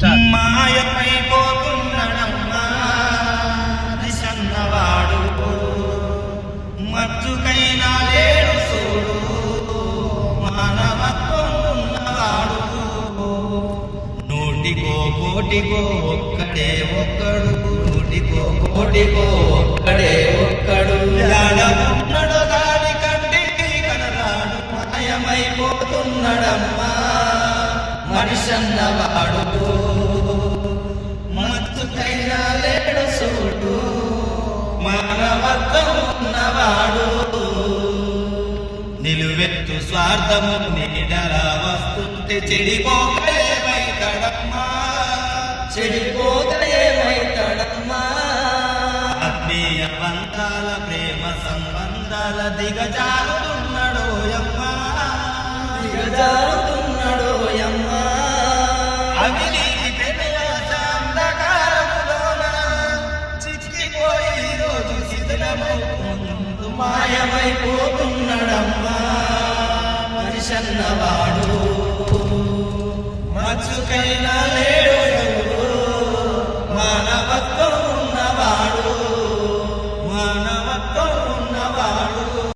మాయపై పోతున్నాడమ్మా దిశన్నవాడు మచ్చుకైనా లేడు చూడు మానవత్వం ఉన్నవాడు నూటికో కోటికో ఒక్కడే ఒక్కడు నూటికో కోటికో ఒక్కడే ఒక్కడు ఉన్నాడు దాని కంటికి కనరాడు మాయమైపోతున్నాడమ్మా మనిషన్నవాడు మచ్చుకైనా లేడు చూడు మానవత్వం ఉన్నవాడు నిలువెత్తు స్వార్థము నీడలా వస్తుంటే చెడిపోకలేమైతడమ్మా చెడిపోకలేమైతడమ్మా ఆత్మీయ బంధాల ప్రేమ సంబంధాల దిగజారుతున్నాడోయమ్మా దిగజారుతున్నాడోయమ్మా అవినీతి అంధకారములోన చిక్కిపోయి రోజు శిథిలమవుతూ మాయమైపోతున్నాడమ్మా మనిషన్నవాడు మచ్చుకైనా